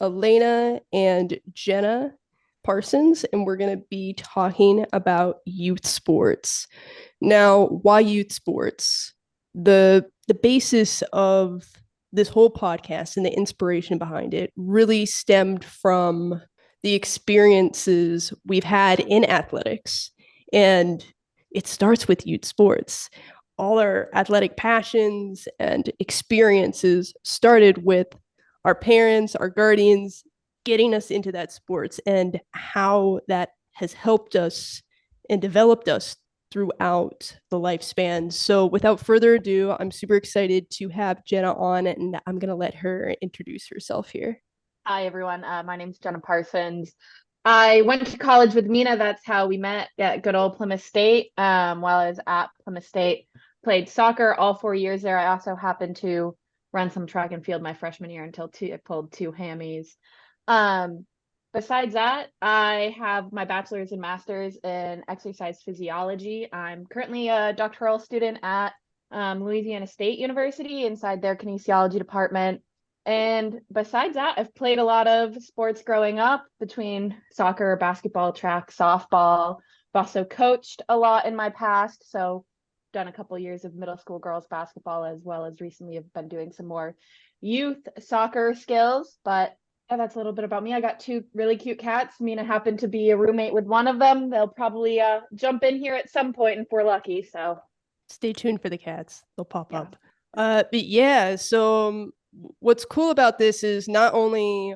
Ailaina and Jenna Parsons, and we're going to be talking about youth sports. Now, why youth sports? The basis of this whole podcast and the inspiration behind it really stemmed from the experiences we've had in athletics. And it starts with youth sports. All our athletic passions and experiences started with our parents, our guardians getting us into that sports and how that has helped us and developed us throughout the lifespan. So without further ado, I'm super excited to have Jenna on, and I'm going to let her introduce herself here. Hi, everyone. My name's Jenna Parsons. I went to college with Mina. That's how we met at good old Plymouth State. While I was at Plymouth State, played soccer all 4 years there. I also happened to run some track and field my freshman year until I pulled two hammies. Um, Besides that, I have my bachelor's and master's in exercise physiology. I'm currently a doctoral student at Louisiana State University inside their kinesiology department. And besides that, I've played a lot of sports growing up between soccer, basketball, track, softball. I've also coached a lot in my past. So done a couple years of middle school girls basketball, as well as recently have been doing some more youth soccer skills. But yeah, that's a little bit about me. I got two really cute cats. Mina happened to be a roommate with one of them. They'll probably jump in here at some point if we're lucky. So Stay tuned for the cats, they'll pop yeah. up. But yeah, so what's cool about this is not only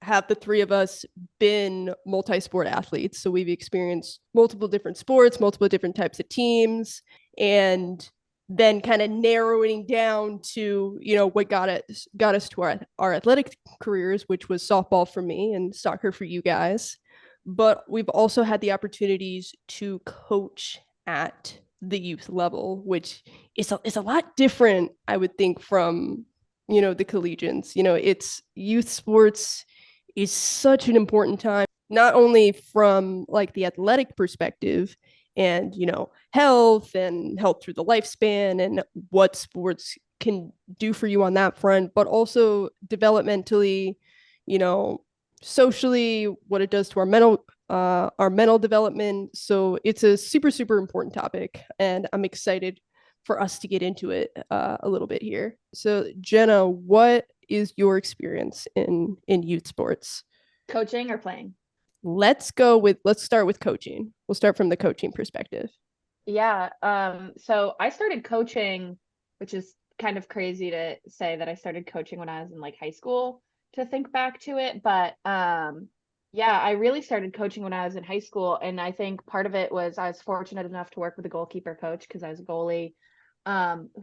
have the three of us been multi-sport athletes, so we've experienced multiple different sports, multiple different types of teams, and then kind of narrowing down to what got us to our athletic careers, which was softball for me and soccer for you guys. But we've also had the opportunities to coach at the youth level, which is a lot different, I would think, from the collegians. It's youth sports is such an important time, not only from like the athletic perspective and health through the lifespan and what sports can do for you on that front, but also developmentally, you know socially, what it does to our mental development. So it's a super super important topic, and I'm excited for us to get into it a little bit here. So Jenna, what is your experience in youth sports? Coaching or playing? Let's start with coaching. We'll start from the coaching perspective. Yeah. So I started coaching, which is kind of crazy to say that I started coaching when I was in like high school to think back to it. But yeah, I really started coaching when I was in high school. And I think part of it was I was fortunate enough to work with a goalkeeper coach because I was a goalie,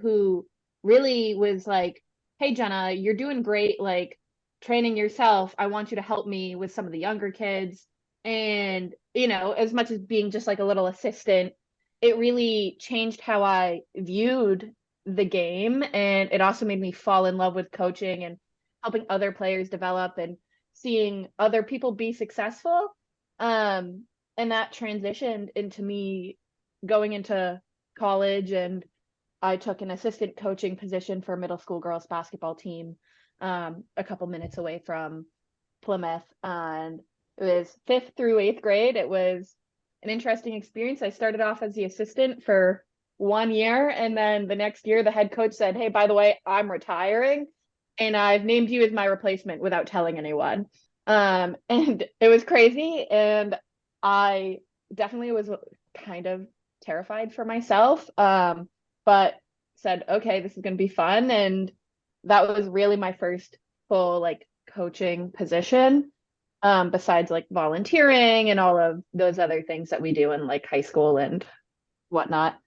who really was like, "Hey, Jenna, you're doing great, like training yourself. I want you to help me with some of the younger kids." And, as much as being just like a little assistant, it really changed how I viewed the game. And it also made me fall in love with coaching and helping other players develop and seeing other people be successful. Um, and that transitioned into me going into college, and I took an assistant coaching position for a middle school girls basketball team, a couple minutes away from Plymouth. And it was fifth through eighth grade. It was an interesting experience. I started off as the assistant for 1 year, and then the next year the head coach said, "Hey, by the way, I'm retiring and I've named you as my replacement without telling anyone." And it was crazy, and I definitely was kind of terrified for myself, but said, "Okay, this is going to be fun." And that was really my first full like coaching position, besides like volunteering and all of those other things that we do in like high school and whatnot.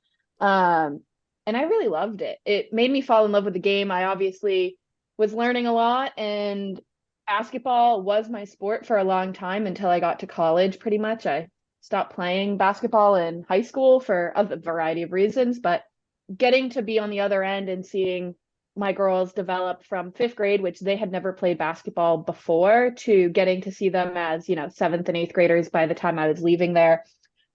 Um, and I really loved it. It made me fall in love with the game. I obviously was learning a lot, and basketball was my sport for a long time until I got to college, pretty much. I stopped playing basketball in high school for a variety of reasons, but getting to be on the other end and seeing my girls develop from fifth grade, which they had never played basketball before, to getting to see them as, seventh and eighth graders by the time I was leaving there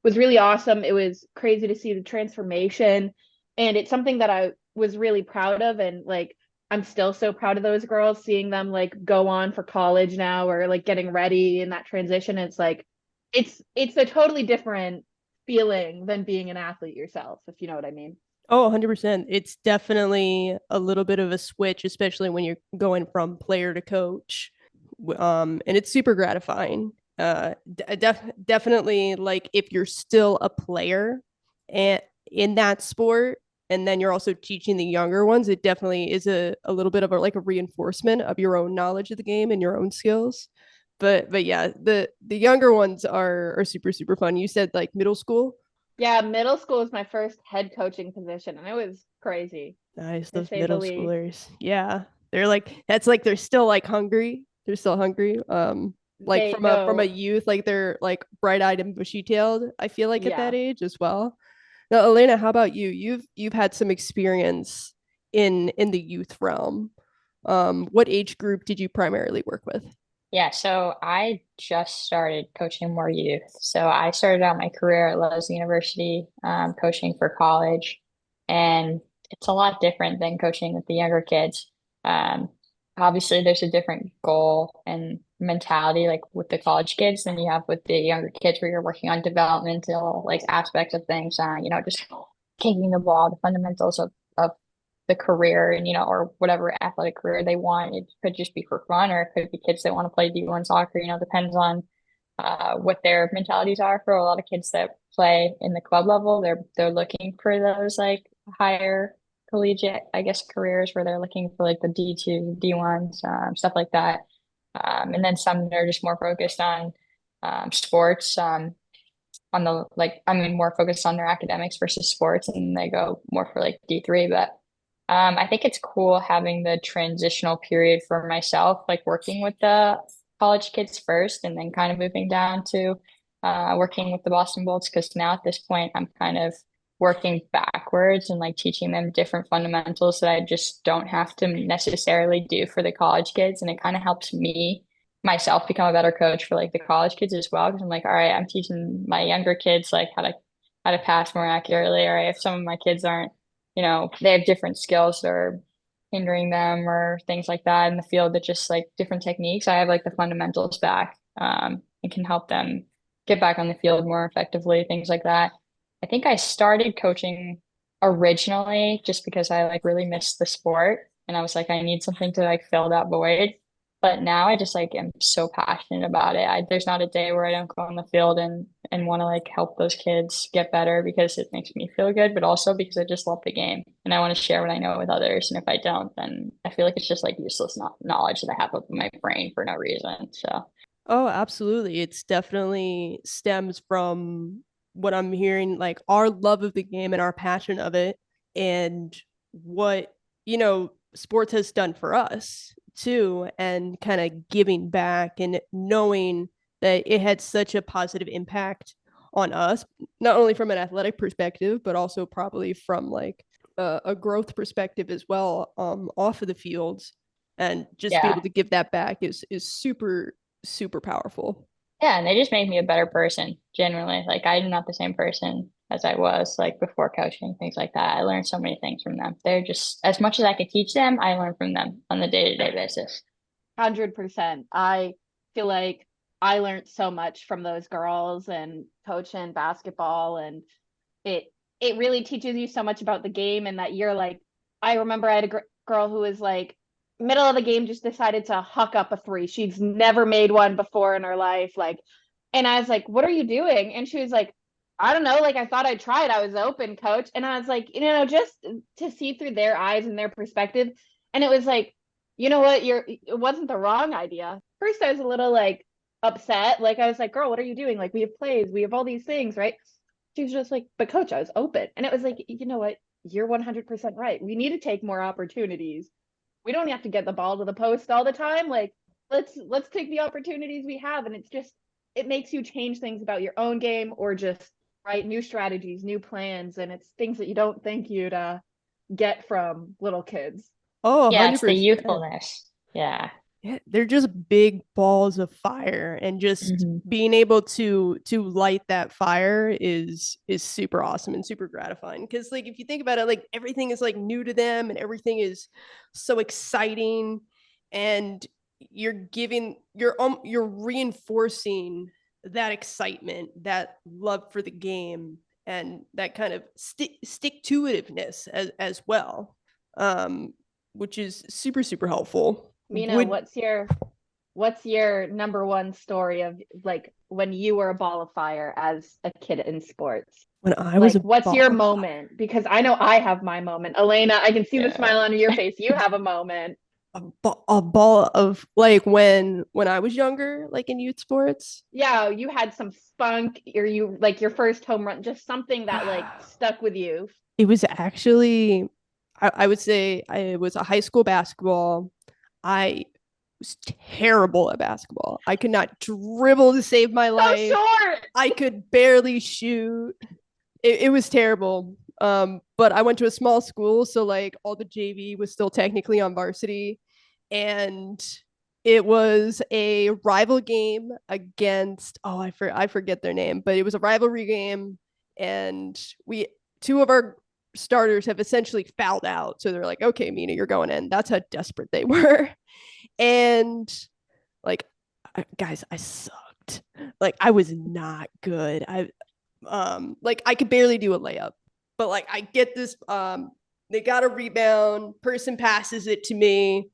was really awesome. It was crazy to see the transformation. And it's something that I was really proud of. And like I'm still so proud of those girls, seeing them like go on for college now or like getting ready in that transition. It's like it's a totally different feeling than being an athlete yourself, if you know what I mean. Oh, 100%. It's definitely a little bit of a switch, especially when you're going from player to coach. And it's super gratifying. Definitely, like if you're still a player and in that sport, and then you're also teaching the younger ones, it definitely is a little bit of a like a reinforcement of your own knowledge of the game and your own skills. But yeah, the younger ones are super super fun. You said like middle school. Yeah, middle school was my first head coaching position, and it was crazy, Nice, to those say the middle least. schoolers. Yeah. They're like that's like they're still like hungry. They're still hungry. Like They from a know, youth, like they're like bright-eyed and bushy-tailed, I feel like at that yeah. age as well. Now, Ailaina, how about you? You've had some experience in the youth realm. What age group did you primarily work with? Yeah, so I just started coaching more youth. So I started out my career at Louisiana University, coaching for college, and it's a lot different than coaching with the younger kids. Um, Obviously, there's a different goal and mentality, like with the college kids, than you have with the younger kids, where you're working on developmental like aspects of things. Just kicking the ball, the fundamentals of the career and or whatever athletic career they want. It could just be for fun, or it could be kids that want to play D1 soccer. Depends on what their mentalities are. For a lot of kids that play in the club level, they're looking for those like higher collegiate, I guess, careers where they're looking for like the D2, D1s, stuff like that. And then some that are just more focused on sports. On the like I mean more focused on their academics versus sports, and they go more for like D3. But I think it's cool having the transitional period for myself, like working with the college kids first and then kind of moving down to working with the Boston Bolts, because now at this point I'm kind of working backwards and like teaching them different fundamentals that I just don't have to necessarily do for the college kids. And it kind of helps me myself become a better coach for like the college kids as well. Because I'm like, all right, I'm teaching my younger kids like how to pass more accurately. All right, if some of my kids aren't, they have different skills that are hindering them or things like that in the field, that just like different techniques. I have like the fundamentals back, and can help them get back on the field more effectively, things like that. I think I started coaching originally just because I like really missed the sport, and I was like, I need something to like fill that void. But now I just like am so passionate about it. There's not a day where I don't go on the field and want to like help those kids get better, because it makes me feel good, but also because I just love the game and I want to share what I know with others. And if I don't, then I feel like it's just like useless knowledge that I have up in my brain for no reason. So Oh, absolutely. It's definitely stems from what I'm hearing, like our love of the game and our passion of it, and what, sports has done for us too, and kind of giving back and knowing that it had such a positive impact on us, not only from an athletic perspective, but also probably from like a growth perspective as well, off of the fields. And just be yeah. able to give that back is super super powerful. Yeah, and they just made me a better person, generally. Like I'm not the same person as I was like before coaching, things like that. I learned so many things from them. They're just as much as I could teach them, I learn from them on the day-to-day basis. 100%. I feel like I learned so much from those girls and coaching basketball, and it it really teaches you so much about the game. And that you're like, I remember I had a girl who was like, middle of the game, just decided to huck up a three. She's never made one before in her life, like, and I was like, what are you doing? And she was like, I don't know, like I thought I'd try it, I was open, coach. And I was like, just to see through their eyes and their perspective. And it was like, you know what, it wasn't the wrong idea. First I was a little like upset, like I was like, girl, what are you doing? Like we have plays, we have all these things, right? She was just like, but coach, I was open. And it was like, you know what, you're 100% right, we need to take more opportunities. We don't have to get the ball to the post all the time. Like let's take the opportunities we have. And it's just, it makes you change things about your own game, or just right, new strategies, new plans. And it's things that you don't think you'd get from little kids. Oh, Yeah, it's the 100%. youthfulness. Yeah. Yeah, they're just big balls of fire, and just Hmm. being able to light that fire is super awesome and super gratifying. Because like if you think about it, like everything is like new to them and everything is so exciting, and you're reinforcing that excitement, that love for the game, and that kind of stick to itiveness as well, um, which is super super helpful. Mina, Would what's your number one story of like when you were a ball of fire as a kid in sports? when I was Like, a what's ball your of fire. moment? Because I know I have my moment. Ailaina, I can see the Yeah. smile on your face. You have a moment. A ball of like when I was younger, like in youth sports. Yeah, you had some spunk, or you like your first home run, just something that like stuck with you. It was actually, I would say, it was a high school basketball. I was terrible at basketball. I could not dribble to save my So life. short. I could barely shoot. It was terrible. But I went to a small school, so like all the JV was still technically on varsity, and it was a rival game against, oh, I forget their name, but it was a rivalry game, and we two of our starters have essentially fouled out, so they're like, okay, Mina, you're going in. That's how desperate they were, and like, guys, I sucked. Like I was not good. Like I could barely do a layup, but like I get this, they got a rebound, person passes it to me,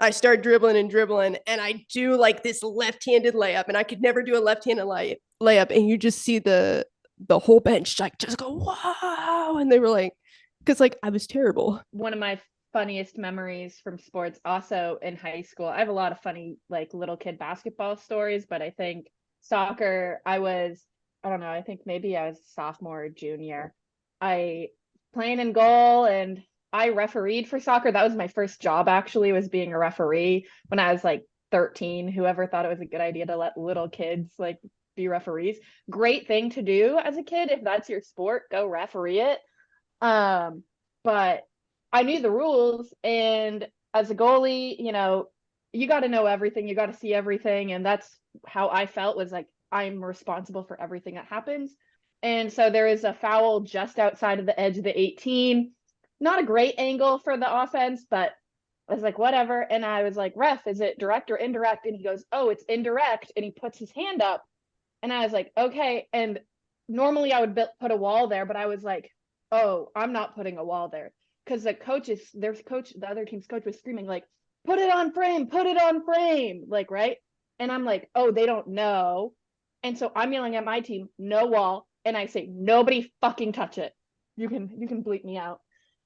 I start dribbling and dribbling, and I do like this left-handed layup, and I could never do a left-handed layup, and you just see the whole bench like just go wow, and they were like, because like I was terrible. One of my funniest memories from sports, also in high school. I have a lot of funny like little kid basketball stories, but I think soccer, I don't know, I think maybe I was sophomore or junior. I playing in goal, and I refereed for soccer. That was my first job, actually, was being a referee when I was like 13. Whoever thought it was a good idea to let little kids like be referees? Great thing to do as a kid. If that's your sport, go referee it. But I knew the rules, and as a goalie, you got to know everything, you got to see everything, and that's how I felt, was like I'm responsible for everything that happens. And so there is a foul just outside of the edge of the 18. Not a great angle for the offense, but I was like, whatever. And I was like, ref, is it direct or indirect? And he goes, oh, it's indirect. And he puts his hand up. And I was like, okay. And normally I would put a wall there, but I was like, oh, I'm not putting a wall there. Because the other team's coach was screaming, like, put it on frame. Like, right. And I'm like, oh, they don't know. And so I'm yelling at my team, no wall. And I say, nobody fucking touch it. You can bleep me out.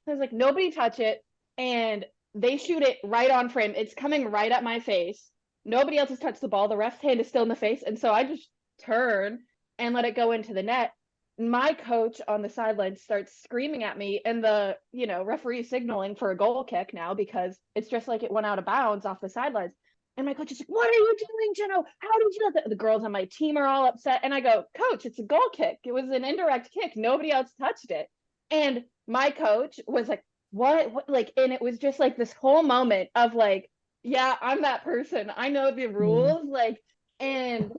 I was like, nobody touch it. And they shoot it right on frame. It's coming right at my face. Nobody else has touched the ball. The ref's hand is still in the face. And so I just turn and let it go into the net. My coach on the sideline starts screaming at me, and the referee signaling for a goal kick now, because it's just like it went out of bounds off the sidelines. And my coach is like, what are you doing, Jenna? How did you let the girls on my team are all upset? And I go, coach, it's a goal kick. It was an indirect kick. Nobody else touched it. And my coach was like, what? Like, and it was just like this whole moment of like, yeah, I'm that person. I know the rules. Like, and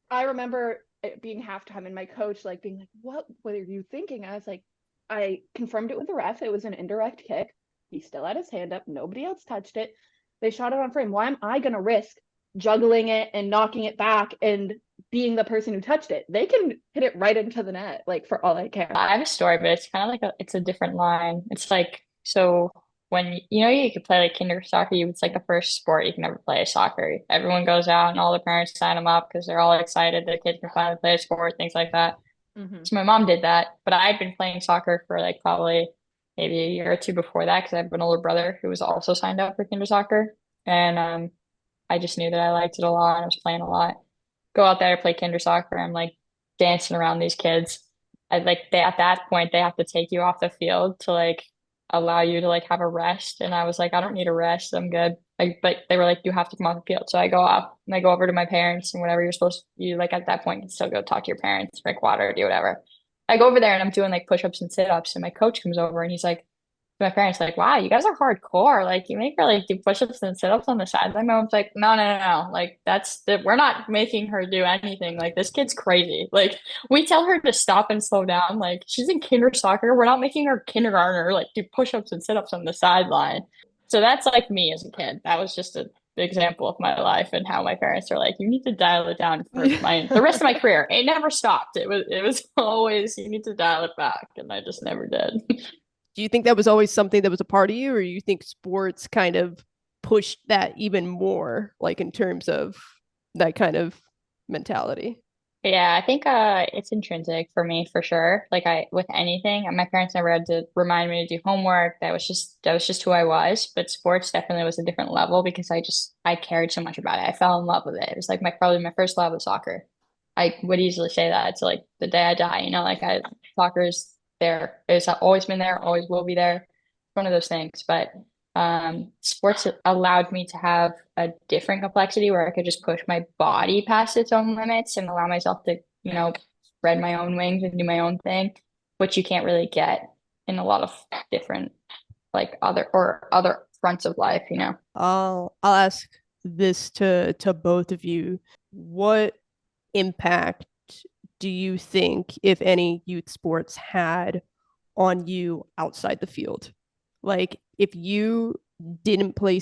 I remember it being halftime and my coach like being like, what are you thinking? I was like, I confirmed it with the ref. It was an indirect kick. He still had his hand up. Nobody else touched it. They shot it on frame. Why am I going to risk juggling it and knocking it back and being the person who touched it? They can hit it right into the net, like, for all I care. I have a story, but it's kind of like it's a different line. It's like, so when you could play like kinder soccer, it's like the first sport you can ever play soccer. Everyone goes out and all the parents sign them up because they're all excited their kids can finally play a sport, things like that. Mm-hmm. So my mom did that, but I had been playing soccer for like probably maybe a year or two before that because I have an older brother who was also signed up for kinder soccer, and I just knew that I liked it a lot and I was playing a lot. Go out there, play kinder soccer. I'm like dancing around these kids. I like they at that point they have to take you off the field to like allow you to like have a rest. And I was like, I don't need a rest. I'm good. Like, but they were like, you have to come off the field. So I go off and I go over to my parents and whatever you're supposed to you like at that point, you can still go talk to your parents, drink water, do whatever. I go over there and I'm doing like push-ups and sit-ups, and my coach comes over and he's like, my parents like, wow, you guys are hardcore. Like you make her like do push-ups and sit-ups on the sideline. My mom's like, no, no, no, no. Like we're not making her do anything. Like this kid's crazy. Like we tell her to stop and slow down. Like she's in kinder soccer. We're not making her kindergartner like do push-ups and sit-ups on the sideline. So that's like me as a kid. That was just a example of my life and how my parents are like, you need to dial it down for the rest of my career. It never stopped. It was always you need to dial it back, and I just never did. Do you think that was always something that was a part of you, or you think sports kind of pushed that even more, like in terms of that kind of mentality? Yeah, I think it's intrinsic for me for sure. Like I with anything, and my parents never had to remind me to do homework. That was just who I was. But sports definitely was a different level because I cared so much about it. I fell in love with it. It was like probably my first love was soccer. I would easily say that it's like the day I die, like soccer is there. It's always been there, always will be there. It's one of those things. But sports allowed me to have a different complexity where I could just push my body past its own limits and allow myself to, spread my own wings and do my own thing, which you can't really get in a lot of different like other fronts of life. I'll ask this to both of you. What impact do you think, if any, youth sports had on you outside the field? Like, if you didn't play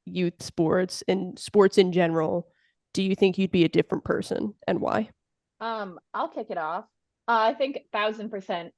youth sports and sports in general, do you think you'd be a different person, and why? I'll kick it off. I think 1,000%.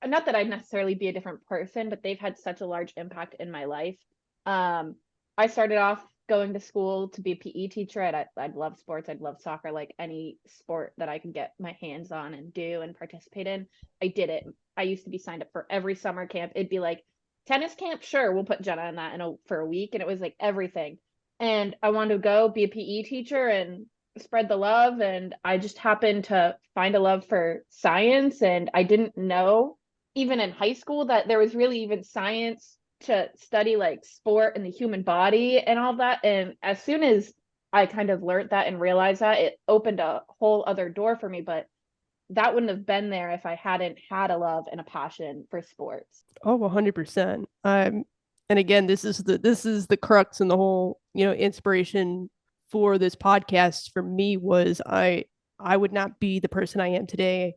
Not that I'd necessarily be a different person, but they've had such a large impact in my life. I started off going to school to be a PE teacher. I'd love sports. I'd love soccer, like any sport that I could get my hands on and do and participate in. I did it. I used to be signed up for every summer camp. It'd be like tennis camp. Sure, we'll put Jenna in that for a week. And it was like everything. And I wanted to go be a PE teacher and spread the love. And I just happened to find a love for science. And I didn't know, even in high school, that there was really even science to study, like sport and the human body and all that. And as soon as I kind of learned that and realized that, it opened a whole other door for me. But that wouldn't have been there if I hadn't had a love and a passion for sports. Oh, 100%. And again, this is the crux and the whole, inspiration for this podcast for me was I would not be the person I am today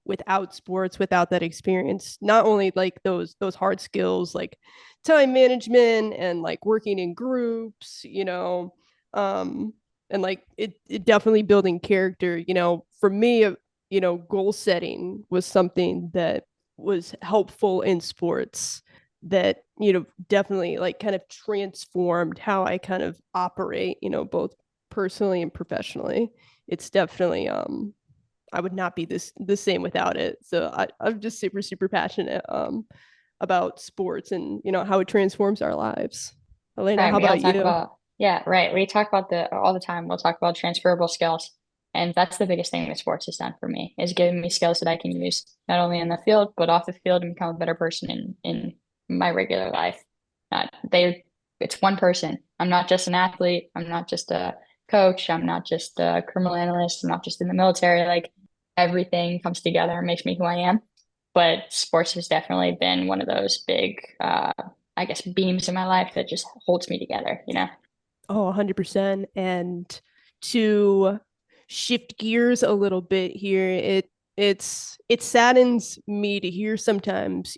without sports, without that experience. Not only like those hard skills like time management and like working in groups, and like it definitely building character. For me, goal setting was something that was helpful in sports that definitely like kind of transformed how I kind of operate, both personally and professionally. It's definitely I would not be the same without it. So I'm just super, super passionate about sports and how it transforms our lives. Ailaina, Right. how We all about talk you? about, yeah, right. We talk about all the time. We'll talk about transferable skills. And that's the biggest thing that sports has done for me is giving me skills that I can use not only in the field, but off the field and become a better person in my regular life. It's one person. I'm not just an athlete. I'm not just a coach. I'm not just a criminal analyst. I'm not just in the military. Like everything comes together and makes me who I am. But sports has definitely been one of those big, I guess, beams in my life that just holds me together. Oh, 100%. And to shift gears a little bit here, it saddens me to hear sometimes,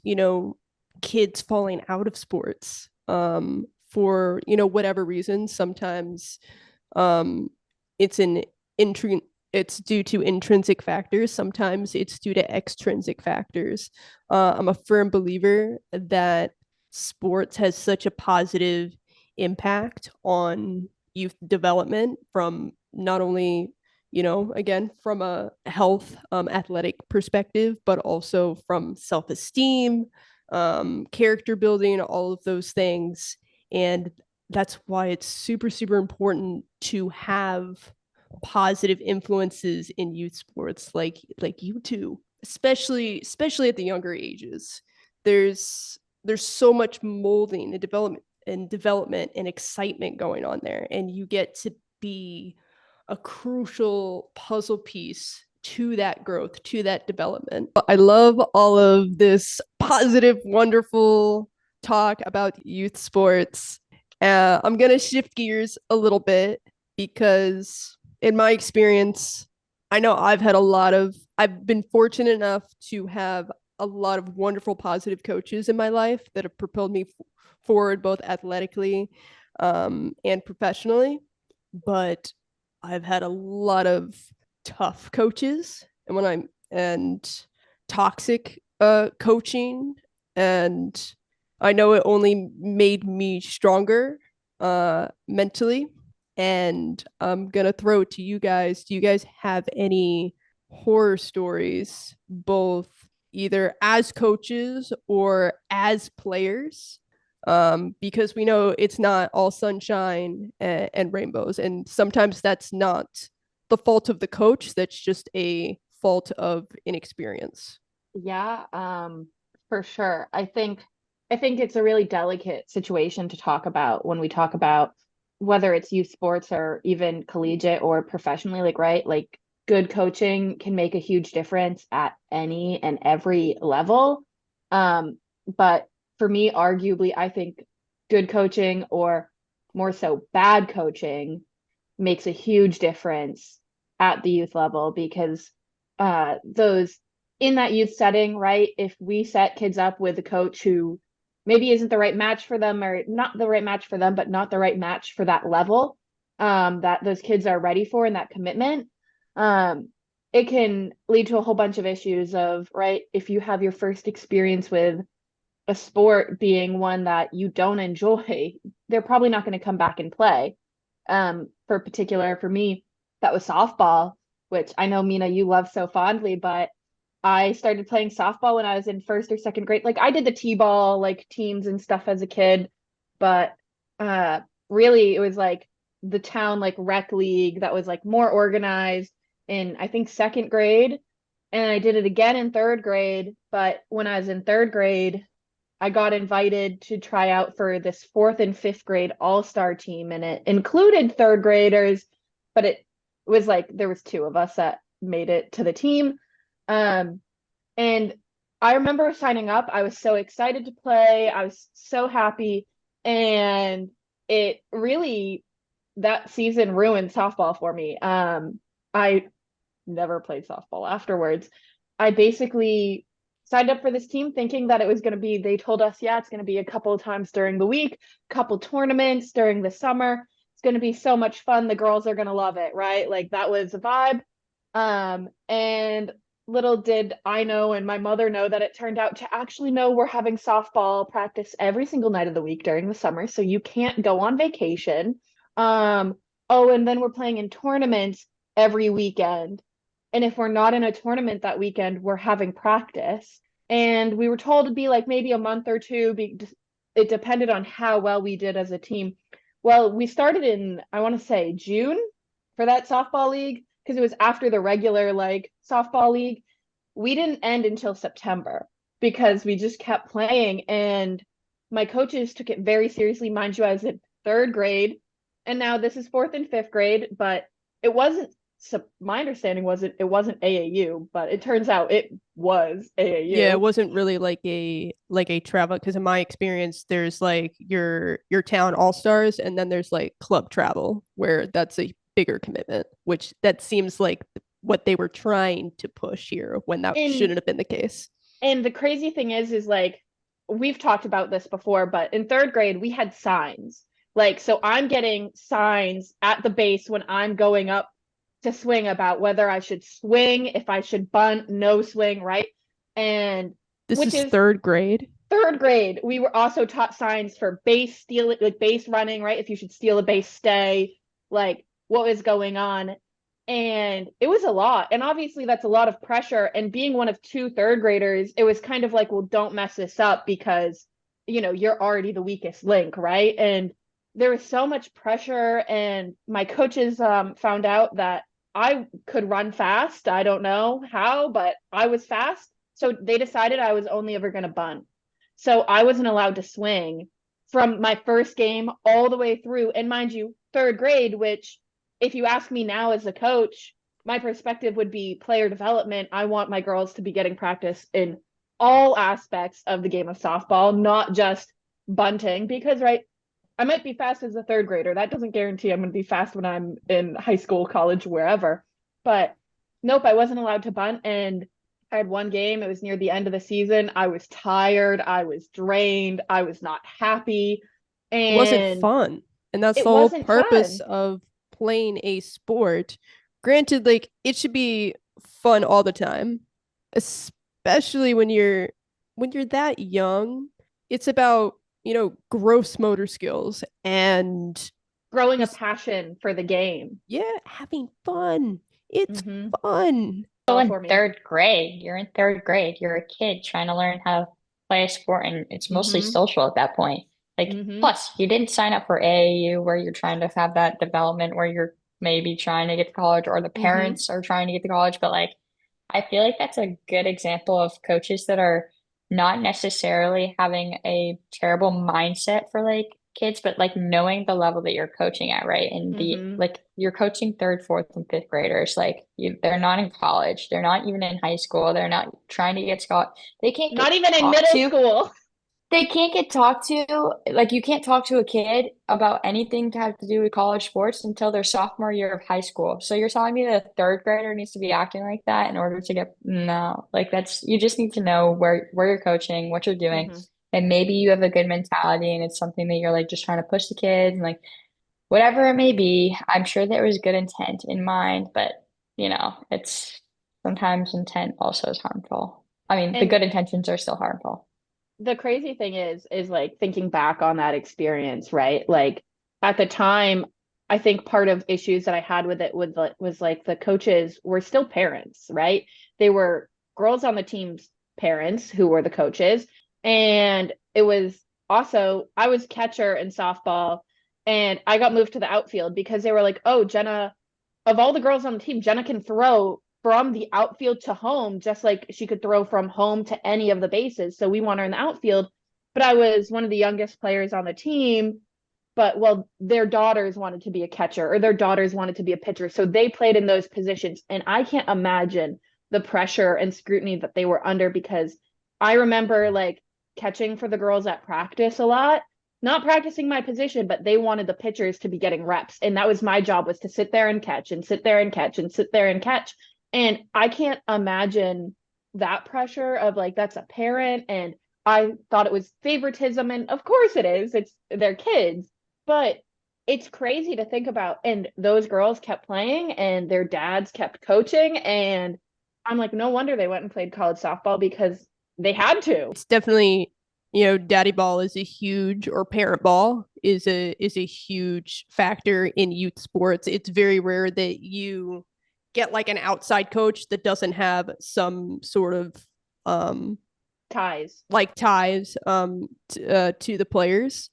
kids falling out of sports for, whatever reason. Sometimes um it's an intrin it's due to intrinsic factors. Sometimes it's due to extrinsic factors. I'm a firm believer that sports has such a positive impact on youth development from not only, again, from a health athletic perspective, but also from self-esteem, character building, all of those things. And that's why it's super, super important to have positive influences in youth sports like you two, especially at the younger ages. There's so much molding and development and excitement going on there, and you get to be a crucial puzzle piece to that growth, to that development. I love all of this positive, wonderful talk about youth sports. I'm going to shift gears a little bit because, in my experience, I know I've been fortunate enough to have a lot of wonderful positive coaches in my life that have propelled me forward both athletically and professionally. But I've had a lot of tough coaches and toxic coaching, and I know it only made me stronger mentally. And I'm gonna throw it to you guys. Do you guys have any horror stories, both either as coaches or as players? Because we know it's not all sunshine and rainbows, and sometimes that's not the fault of the coach. That's just a fault of inexperience. Yeah, for sure. I think it's a really delicate situation to talk about when we talk about whether it's youth sports or even collegiate or professionally, like, right? Like, good coaching can make a huge difference at any and every level. But for me, arguably, I think good coaching, or more so bad coaching, makes a huge difference at the youth level, because those in that youth setting, right? If we set kids up with a coach who maybe isn't the right match for them, or not the right match for them, but not the right match for that level that those kids are ready for, and that commitment, it can lead to a whole bunch of issues of, right, if you have your first experience with a sport being one that you don't enjoy, they're probably not going to come back and play. For me, that was softball, which I know, Mina, you love so fondly, but I started playing softball when I was in first or second grade. Like, I did the t-ball like teams and stuff as a kid, but really it was like the town like rec league that was like more organized in, I think, second grade. And I did it again in third grade, but when I was in third grade, I got invited to try out for this fourth and fifth grade all-star team, and it included third graders, but it was like there was two of us that made it to the team. And I remember signing up. I was so excited to play. I was so happy. And it really, that season ruined softball for me. I never played softball afterwards. I basically signed up for this team thinking that it was going to be, they told us, yeah, it's going to be a couple of times during the week, couple tournaments during the summer. It's going to be so much fun. The girls are going to love it, right? Like, that was a vibe. And little did I know, and my mother know, that it turned out to actually know we're having softball practice every single night of the week during the summer, so you can't go on vacation. Oh, and then we're playing in tournaments every weekend. And if we're not in a tournament that weekend, we're having practice. And we were told to be like maybe a month or two. It depended on how well we did as a team. Well, we started in, I want to say, June for that softball league, because it was after the regular like softball league. We didn't end until September because we just kept playing. And my coaches took it very seriously. Mind you, I was in third grade, and now this is fourth and fifth grade, but it wasn't, so my understanding was it wasn't AAU, but it turns out it was AAU. Yeah, it wasn't really like a travel, because in my experience, there's like your town all stars, and then there's like club travel, where that's a bigger commitment, which that seems like what they were trying to push here when that shouldn't have been the case. And the crazy thing is like, we've talked about this before, but in third grade we had signs. Like, so I'm getting signs at the base when I'm going up to swing about whether I should swing, if I should bunt, no swing, right? And this is third grade. Third grade, we were also taught signs for base stealing, like base running, right? If you should steal a base, stay, like what was going on. And it was a lot. And obviously that's a lot of pressure. And being one of two third graders, it was kind of like, well, don't mess this up because, you know, you're already the weakest link, right? And there was so much pressure. And my coaches found out that I could run fast. I don't know how, but I was fast. So they decided I was only ever going to bunt. So I wasn't allowed to swing from my first game all the way through. And mind you, third grade, which, if you ask me now as a coach, my perspective would be player development. I want my girls to be getting practice in all aspects of the game of softball, not just bunting because, right, I might be fast as a third grader. That doesn't guarantee I'm going to be fast when I'm in high school, college, wherever. But nope, I wasn't allowed to bunt. And I had one game. It was near the end of the season. I was tired. I was drained. I was not happy. It wasn't And fun. And that's it the whole wasn't purpose fun. of playing a sport. Granted, like it should be fun all the time, especially when you're that young. It's about, gross motor skills and Growing a just, passion for the game. yeah, having fun. It's Mm-hmm. fun. So All in for me. third grade, you're in third grade, you're a kid trying to learn how to play a sport, and it's mostly Mm-hmm. social at that point. Like, Mm-hmm. plus, you didn't sign up for AAU where you're trying to have that development where you're maybe trying to get to college or the Mm-hmm. parents are trying to get to college. But like, I feel like that's a good example of coaches that are not necessarily having a terrible mindset for like kids, but like knowing the level that you're coaching at, right? And the Mm-hmm. like you're coaching third, fourth, and fifth graders. Like they're not in college, they're not even in high school, they're not trying to get scholar. They can't Not get even in talked middle to. school. They can't get talked to, like you can't talk to a kid about anything to have to do with college sports until their sophomore year of high school. So you're telling me that a third grader needs to be acting like that in order to get, no, like that's, you just need to know where you're coaching, what you're doing, Mm-hmm. and maybe you have a good mentality and it's something that you're like just trying to push the kids and like whatever it may be. I'm sure there was good intent in mind, but it's sometimes intent also is harmful. I mean, the And good intentions are still harmful. the crazy thing is like thinking back on that experience, right? Like at the time, I think part of issues that I had with it was like the coaches were still parents, right? They were girls on the team's parents who were the coaches. And it was also, I was catcher in softball and I got moved to the outfield because they were like, oh, Jenna, of all the girls on the team, Jenna can throw from the outfield to home, just like she could throw from home to any of the bases. So we want her in the outfield. But I was one of the youngest players on the team. But well, their daughters wanted to be a catcher or their daughters wanted to be a pitcher. So they played in those positions. And I can't imagine the pressure and scrutiny that they were under because I remember like catching for the girls at practice a lot, not practicing my position, but they wanted the pitchers to be getting reps. And that was my job, was to sit there and catch and sit there and catch and sit there and catch. And I can't imagine that pressure of like, that's a parent. And I thought it was favoritism. And of course it is, it's their kids, but it's crazy to think about. And those girls kept playing and their dads kept coaching. And I'm like, no wonder they went and played college softball because they had to. It's definitely, daddy ball is a huge, or parent ball is a huge factor in youth sports. It's very rare that you get like an outside coach that doesn't have some sort of Ties. like ties to the players.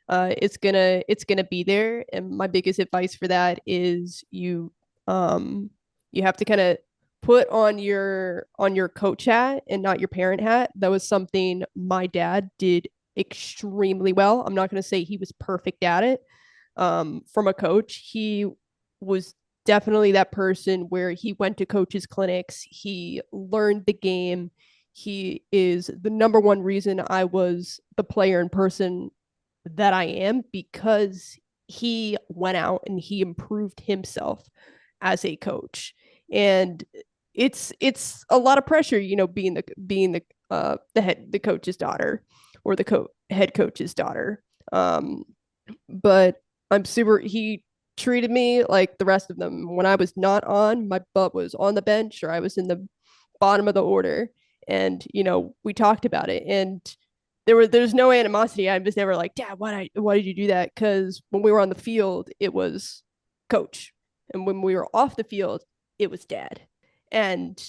It's gonna be there, and my biggest advice for that is you have to kind of put on your coach hat and not your parent hat. That was something my dad did extremely well. I'm not going to say he was perfect at it. From a coach, he was definitely that person where he went to coaches clinics, he learned the game. He is the number one reason I was the player and person that I am, because he went out and he improved himself as a coach. And it's a lot of pressure, being the coach's daughter, or the head coach's daughter. But I'm super he treated me like the rest of them. When I was not on, my butt was on the bench or I was in the bottom of the order. And we talked about it, and there's no animosity. I was never like, Dad, why did you do that? Because when we were on the field, it was coach, and when we were off the field, it was dad. And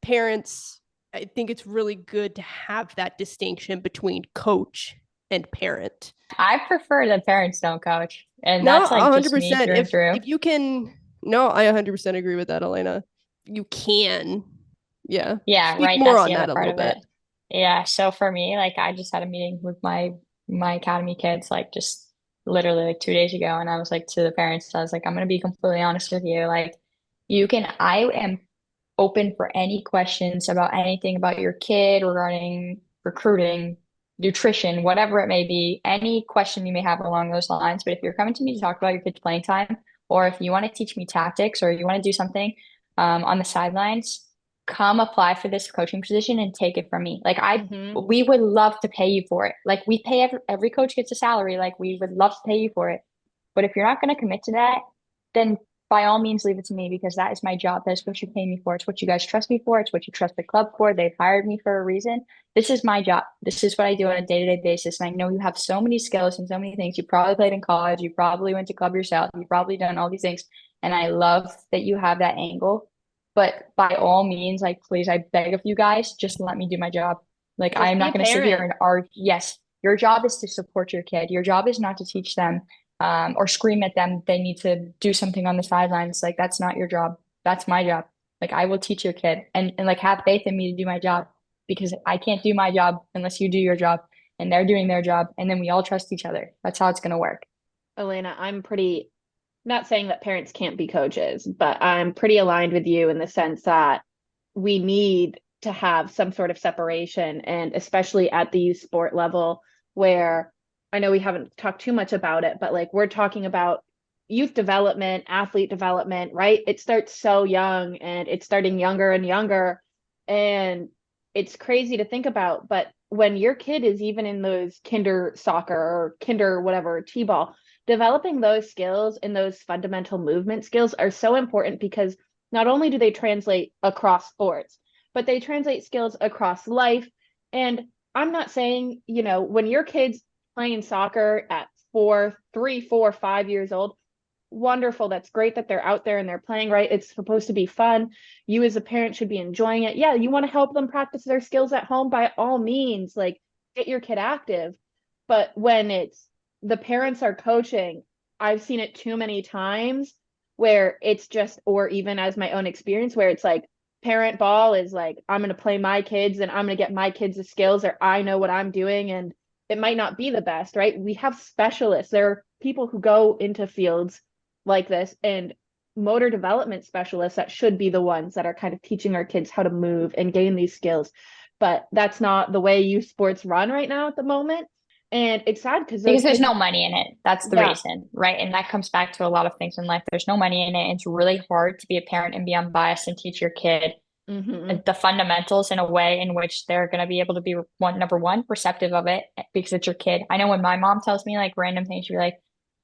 parents, I think it's really good to have that distinction between coach and parent. I prefer that parents don't coach. And No, that's like hundred just me percent. through and through. If you can, no, I 100% agree with that, Ailaina. You can, yeah. Yeah, Speak right. more That's the on other that a part little of it. bit. Yeah. So for me, like I just had a meeting with my academy kids, like just literally like 2 days ago. And I was like to the parents, I was like, I'm gonna be completely honest with you. Like I am open for any questions about anything about your kid regarding recruiting, nutrition, whatever it may be, any question you may have along those lines. But if you're coming to me to talk about your kid's playing time, or if you want to teach me tactics or you want to do something on the sidelines, come apply for this coaching position and take it from me. Like we would love to pay you for it. Like we pay every coach gets a salary. Like we would love to pay you for it. But if you're not going to commit to that, then by all means leave it to me, because that is my job. That's what you pay me for. It's what you guys trust me for. It's what you trust the club for. They've hired me for a reason. This is my job. This is what I do on a day-to-day basis. And I know you have so many skills and so many things. You probably played in college. You probably went to club yourself. You've probably done all these things. And I love that you have that angle. But by all means, like, please, I beg of you guys, just let me do my job. Like, Just I'm not be going to sit here parent. and argue. Yes, your job is to support your kid. Your job is not to teach them or scream at them they need to do something on the sidelines. Like, that's not your job. That's my job. Like, I will teach your kid and like have faith in me to do my job, because I can't do my job unless you do your job and they're doing their job. And then we all trust each other. That's how it's going to work. Ailaina, I'm pretty, not saying that parents can't be coaches, but I'm pretty aligned with you in the sense that we need to have some sort of separation, and especially at the youth sport level, where I know we haven't talked too much about it, but like we're talking about youth development, athlete development, right? It starts so young and it's starting younger and younger. And it's crazy to think about. But when your kid is even in those kinder soccer or kinder whatever, T-ball, developing those skills and those fundamental movement skills are so important, because not only do they translate across sports, but they translate skills across life. And I'm not saying, when your kid's playing soccer at 3, 4, 5 years old, wonderful. That's great that they're out there and they're playing, right? It's supposed to be fun. You as a parent should be enjoying it. Yeah, you want to help them practice their skills at home, by all means, like get your kid active. But when it's the parents are coaching, I've seen it too many times where it's just, or even as my own experience, where it's like parent ball is like, I'm going to play my kids and I'm going to get my kids the skills, or I know what I'm doing. And it might not be the best, right? We have specialists. There are people who go into fields like this, and motor development specialists that should be the ones that are kind of teaching our kids how to move and gain these skills. But that's not the way youth sports run right now at the moment. And it's sad because there's no money in it. That's the reason, right? And that comes back to a lot of things in life. There's no money in it. It's really hard to be a parent and be unbiased and teach your kid the fundamentals in a way in which they're going to be able to be number one, receptive of it, because it's your kid. I know when my mom tells me like random things, she'd be like,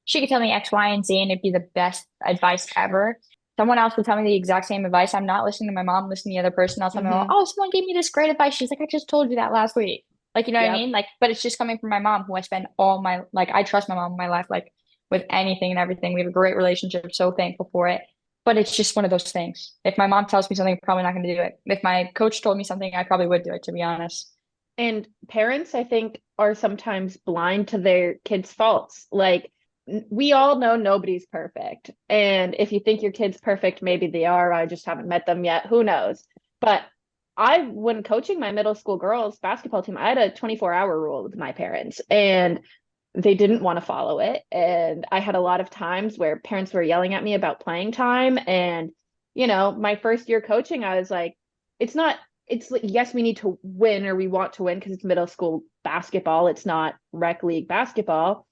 she could tell me X, Y, and Z, and it'd be the best advice ever. Someone else would tell me the exact same advice. I'm not listening to my mom, listening to the other person. I'll tell me, oh, someone gave me this great advice. She's like, I just told you that last week. Like, you know what I mean? Like, but it's just coming from my mom, who I spend I trust my mom in my life, like with anything and everything. We have a great relationship. So thankful for it. But it's just one of those things. If my mom tells me something, I'm probably not going to do it. If my coach told me something, I probably would do it, to be honest. And parents, I think, are sometimes blind to their kids' faults. Like, we all know nobody's perfect. And if you think your kid's perfect, maybe they are. I just haven't met them yet. Who knows? But when coaching my middle school girls basketball team, I had a 24-hour rule with my parents, and they didn't want to follow it. And I had a lot of times where parents were yelling at me about playing time. And, my first year coaching, I was like, it's like, yes, we need to win, or we want to win because it's middle school basketball. It's not rec league basketball.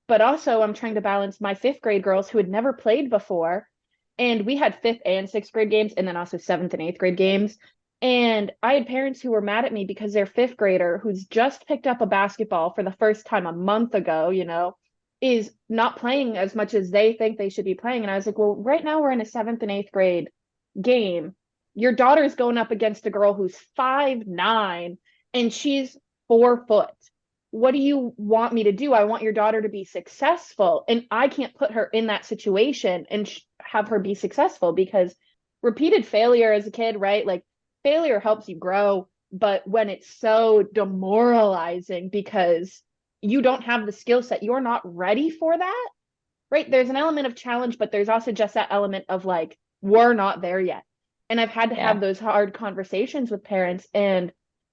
But also I'm trying to balance my 5th grade girls who had never played before. And we had 5th and 6th grade games, and then also 7th and 8th grade games. And I had parents who were mad at me because their 5th grader, who's just picked up a basketball for the first time a month ago, is not playing as much as they think they should be playing. And I was like, well, right now we're in a 7th and 8th grade game. Your daughter's going up against a girl who's 5'9" and she's 4 foot. What do you want me to do? I want your daughter to be successful, and I can't put her in that situation and have her be successful, because repeated failure as a kid, right? Like, failure helps you grow, but when it's so demoralizing because you don't have the skill set, you're not ready for that, right? There's an element of challenge, but there's also just that element of like, we're not there yet. And I've had to have those hard conversations with parents, and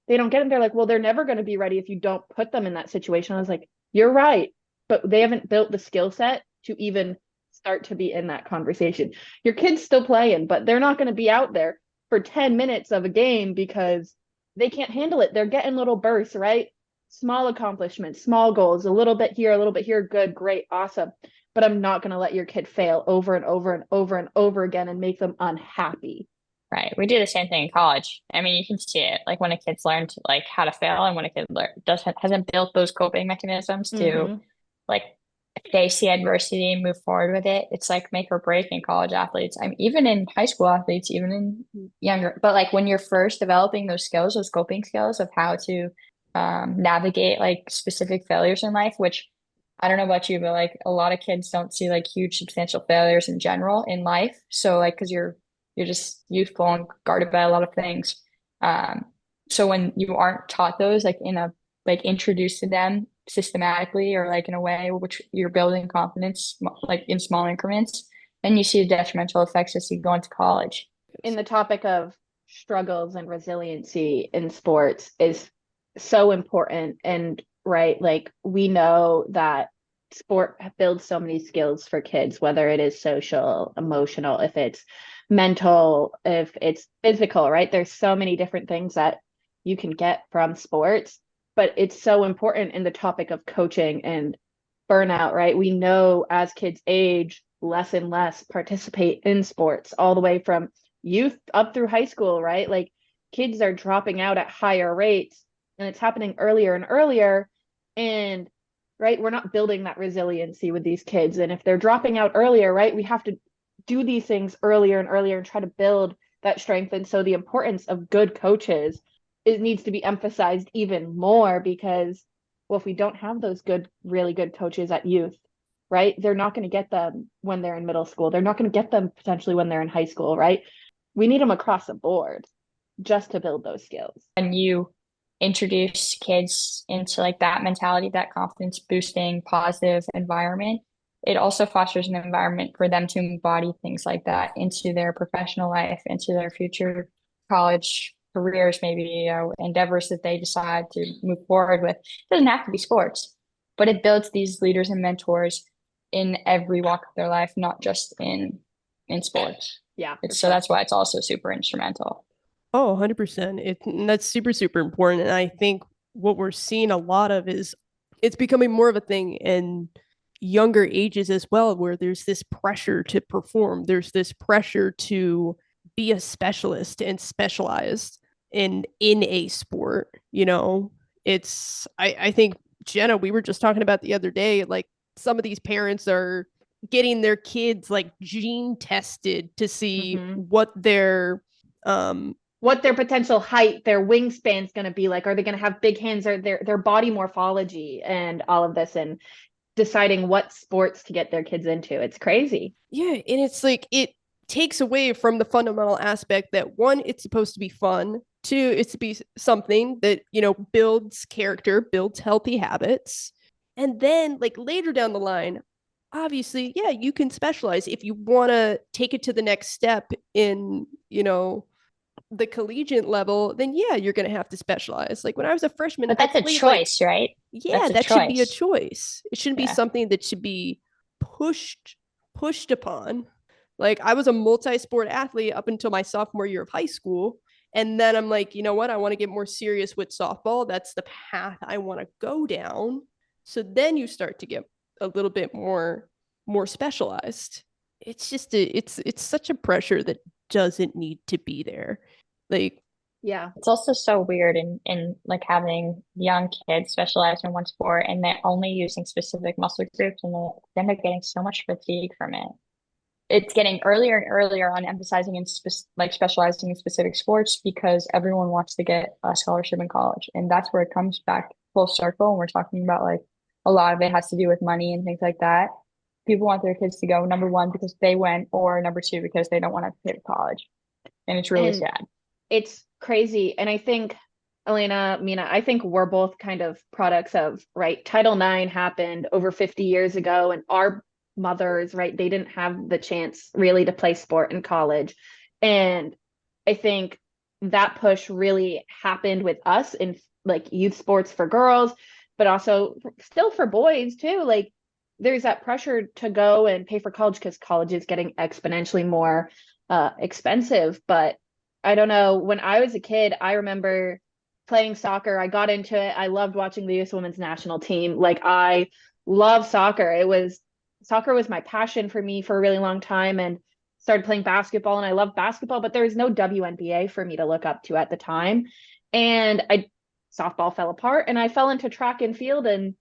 they don't get it. They're like, well, they're never going to be ready if you don't put them in that situation. I was like, you're right, but they haven't built the skill set to even start to be in that conversation. Your kid's still playing, but they're not going to be out there for 10 minutes of a game because they can't handle it. They're getting little bursts, right? small accomplishments, small goals, a little bit here, a little bit here, good, great, awesome. But I'm not going to let your kid fail over and over and over and over again and make them unhappy. Right. We do the same thing in college. I mean, you can see it like when a kid's learned like how to fail and when a kid hasn't built those coping mechanisms to like if they see adversity and move forward with it, it's like make or break in college athletes. I mean, even in high school athletes, even in younger, but like when you're first developing those skills, those coping skills of how to navigate like specific failures in life, which I don't know about you, but like a lot of kids don't see like huge substantial failures in general in life. So like, cause you're just youthful and guarded by a lot of things. So when you aren't taught those, like in a like introduced to them systematically or like in a way which you're building confidence like in small increments, then you see the detrimental effects as you go into college. In the topic of struggles and resiliency in sports is so important. And right, like we know that sport builds so many skills for kids, whether it is social, emotional, if it's mental, if it's physical, right? There's so many different things that you can get from sports, but it's so important in the topic of coaching and burnout, right? We know as kids age, less and less participate in sports all the way from youth up through high school, right? Like kids are dropping out at higher rates and it's happening earlier and earlier. And right, we're not building that resiliency with these kids. And if they're dropping out earlier, right, we have to do these things earlier and earlier and try to build that strength. And so the importance of good coaches, it needs to be emphasized even more because, well, if we don't have those good, really good coaches at youth, right, they're not going to get them when they're in middle school. They're not going to get them potentially when they're in high school, right? We need them across the board just to build those skills. And you introduce kids into like that mentality, that confidence boosting, positive environment, it also fosters an environment for them to embody things like that into their professional life, into their future college careers, maybe endeavors that they decide to move forward with. It doesn't have to be sports, but it builds these leaders and mentors in every walk of their life, not just in sports. Yeah. So that's why it's also super instrumental. Oh, 100%. That's super, super important. And I think what we're seeing a lot of is it's becoming more of a thing in younger ages as well, where there's this pressure to perform. There's this pressure to be a specialist and specialized in a sport. You know, I think, Jenna, we were just talking about the other day, like some of these parents are getting their kids like gene tested to see what their potential height, their wingspan is going to be like. Are they going to have big hands, or their body morphology and all of this, and deciding what sports to get their kids into. It's crazy. Yeah. And it's like, it takes away from the fundamental aspect that one, it's supposed to be fun. Two, it's to be something that, you know, builds character, builds healthy habits. And then like later down the line, obviously, yeah, you can specialize if you want to take it to the next step in, you know, the collegiate level, then yeah, you're going to have to specialize. Like when I was a freshman, but that's a choice, right? Yeah, that should be a choice. It shouldn't be something that should be pushed upon. Like I was a multi-sport athlete up until my sophomore year of high school. And then I'm like, you know what? I want to get more serious with softball. That's the path I want to go down. So then you start to get a little bit more specialized. It's just it's such a pressure that doesn't need to be there. Like, yeah, it's also so weird in like having young kids specialize in one sport and they're only using specific muscle groups and then they're getting so much fatigue from it. It's getting earlier and earlier on emphasizing in like specializing in specific sports because everyone wants to get a scholarship in college, and that's where it comes back full circle. And we're talking about like a lot of it has to do with money and things like that. People want their kids to go number one because they went, or number two because they don't want to pay for college, and it's really sad. It's crazy. And I think, Ailaina, Mina, I think we're both kind of products of, right, Title IX happened over 50 years ago, and our mothers, right, they didn't have the chance really to play sport in college. And I think that push really happened with us in like youth sports for girls, but also still for boys too. Like there's that pressure to go and pay for college because college is getting exponentially more expensive. But I don't know, when I was a kid, I remember playing soccer. I got into it. I loved watching the US women's national team. Like I love soccer. Soccer was my passion for me for a really long time, and started playing basketball, and I love basketball, but there was no WNBA for me to look up to at the time. And softball fell apart, and I fell into track and field, and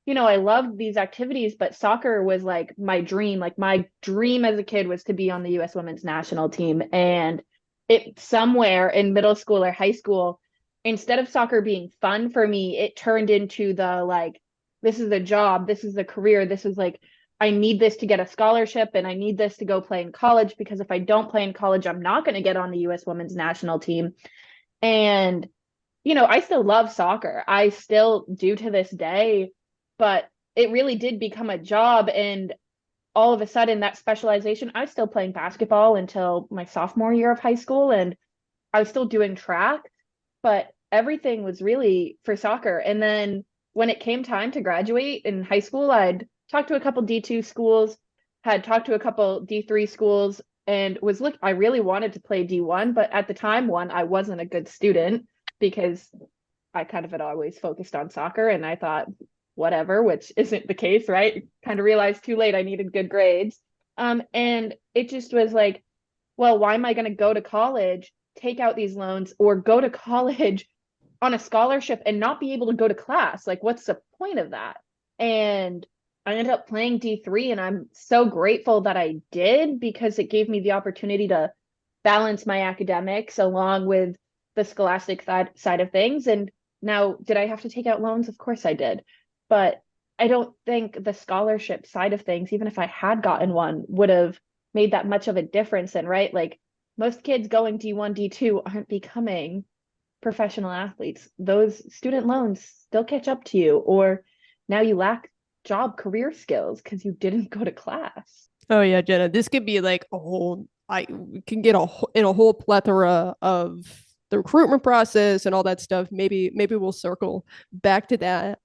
I loved these activities, but soccer was like my dream. Like my dream as a kid was to be on the US women's national team. And it somewhere in middle school or high school, instead of soccer being fun for me, it turned into the like, this is a job, this is a career, this is like, I need this to get a scholarship, and I need this to go play in college, because if I don't play in college, I'm not going to get on the US women's national team. And, I still love soccer. I still do to this day, but it really did become a job. And all of a sudden that specialization, I was still playing basketball until my sophomore year of high school, and I was still doing track, but everything was really for soccer. And then when it came time to graduate in high school, I'd talked to a couple D2 schools, had talked to a couple D3 schools, and I really wanted to play D1, but at the time, I wasn't a good student because I kind of had always focused on soccer, and I thought, whatever, which isn't the case, right? Kind of realized too late I needed good grades. And it just was like, well, why am I going to go to college, take out these loans, or go to college on a scholarship and not be able to go to class? Like, what's the point of that? And I ended up playing D3, and I'm so grateful that I did, because it gave me the opportunity to balance my academics along with the scholastic side of things. And now, did I have to take out loans? Of course I did. But I don't think the scholarship side of things, even if I had gotten one, would have made that much of a difference. And right, like most kids going D1, D2 aren't becoming professional athletes. Those student loans still catch up to you, or now you lack job career skills because you didn't go to class. Oh yeah, Jenna, this could be like we can get in a whole plethora of the recruitment process and all that stuff. Maybe we'll circle back to that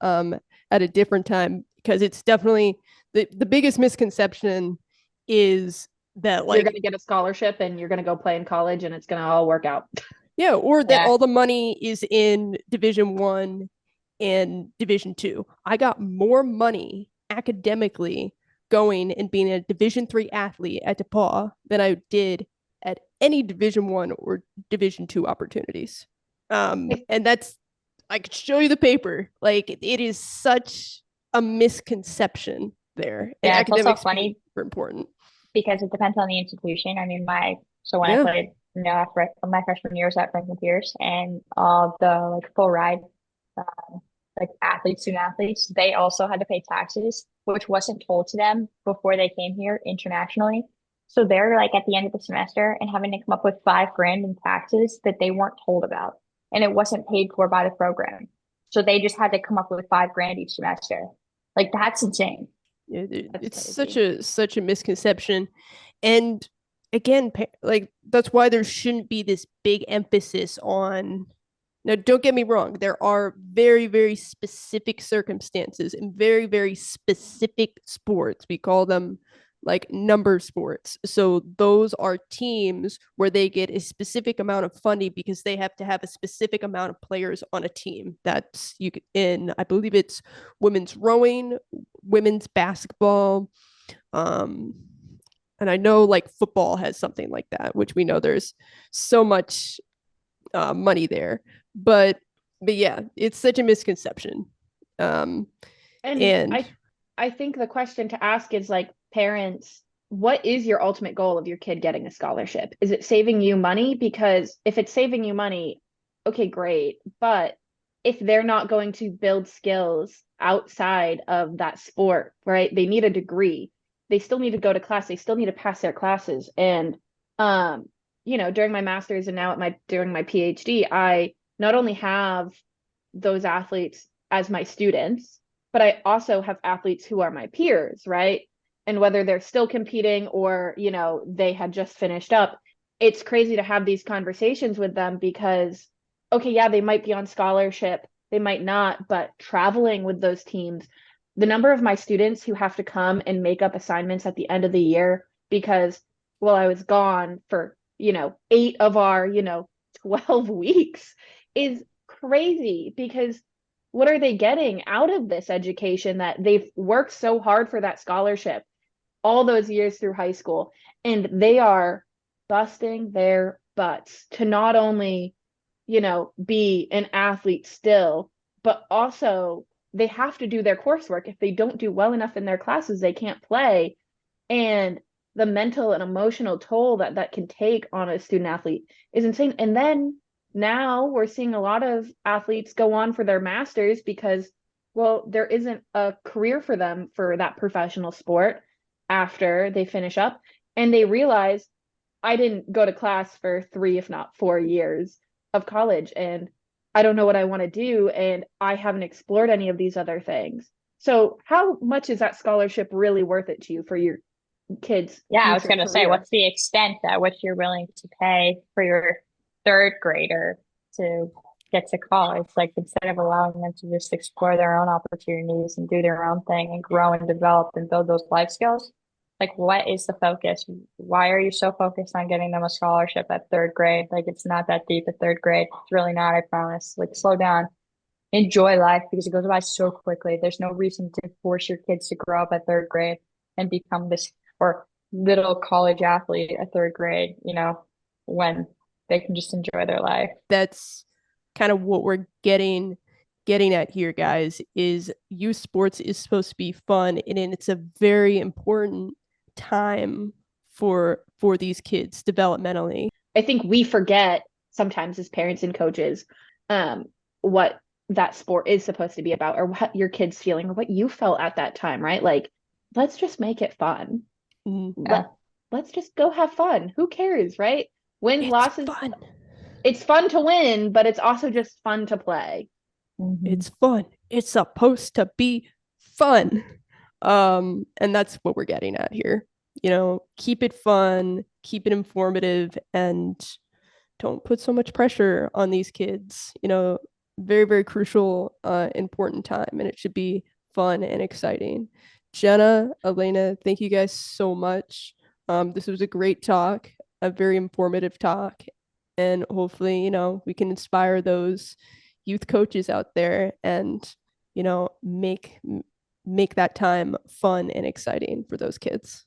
at a different time, because it's definitely the biggest misconception is that like you're going to get a scholarship and you're going to go play in college and it's going to all work out. Yeah, or that all the money is in Division 1 and Division 2. I got more money academically going and being a Division 3 athlete at DePaul than I did at any Division 1 or Division 2 opportunities. And that's, I could show you the paper. Like, it is such a misconception there. Yeah, and it's also academics funny are important because it depends on the institution. I mean, when I played, after my freshman year was at Franklin Pierce, and all the like full ride, like student athletes, they also had to pay taxes, which wasn't told to them before they came here internationally. So they're like at the end of the semester and having to come up with $5,000 in taxes that they weren't told about, and it wasn't paid for by the program. So they just had to come up with $5,000 each semester. Like, that's insane. It's such a misconception. And again, like, that's why there shouldn't be this big emphasis on. Now, don't get me wrong, there are very, very specific circumstances in very, very specific sports. We call them like number sports. So those are teams where they get a specific amount of funding because they have to have a specific amount of players on a team. That's I believe it's women's rowing, women's basketball, and I know like football has something like that, which we know there's so much money there. But yeah, it's such a misconception. And I think the question to ask is, like, parents, what is your ultimate goal of your kid getting a scholarship? Is it saving you money? Because if it's saving you money, okay, great. But if they're not going to build skills outside of that sport, right? They need a degree. They still need to go to class. They still need to pass their classes. And during my master's and now during my PhD, I not only have those athletes as my students, but I also have athletes who are my peers, right? And whether they're still competing or, they had just finished up, it's crazy to have these conversations with them because, okay, yeah, they might be on scholarship, they might not, but traveling with those teams, the number of my students who have to come and make up assignments at the end of the year because, well, I was gone for, 8 of our, 12 weeks is crazy because what are they getting out of this education that they've worked so hard for that scholarship all those years through high school, and they are busting their butts to not only, be an athlete still, but also they have to do their coursework. If they don't do well enough in their classes, they can't play. And the mental and emotional toll that can take on a student athlete is insane. And then now we're seeing a lot of athletes go on for their masters because, well, there isn't a career for them for that professional sport after they finish up. And they realize, I didn't go to class for 3, if not 4 years of college, and I don't know what I want to do, and I haven't explored any of these other things. So how much is that scholarship really worth it to you for your kids' Yeah, I was future going to say, career? what's the extent at which you're willing to pay for your third grader to get to college? Like, instead of allowing them to just explore their own opportunities and do their own thing and grow and develop and build those life skills, like, what is the focus? Why are you so focused on getting them a scholarship at third grade? Like, it's not that deep at third grade. It's really not, I promise. Like, slow down. Enjoy life because it goes by so quickly. There's no reason to force your kids to grow up at third grade and become this or little college athlete at third grade, when they can just enjoy their life. That's kind of what we're getting at here, guys, is youth sports is supposed to be fun, and it's a very important time for these kids developmentally. I think we forget sometimes as parents and coaches what that sport is supposed to be about, or what your kid's feeling, or what you felt at that time, right? Like, let's just make it fun. Yeah. Let's just go have fun. Who cares, right? Wins, It's losses. fun. It's fun to win, but it's also just fun to play. It's fun. It's supposed to be fun. And that's what we're getting at here. Keep it fun, keep it informative, and don't put so much pressure on these kids. Very, very crucial, important time, and it should be fun and exciting. Jenna, Ailaina, thank you guys so much. This was a great talk, a very informative talk, and hopefully, we can inspire those youth coaches out there and, make that time fun and exciting for those kids.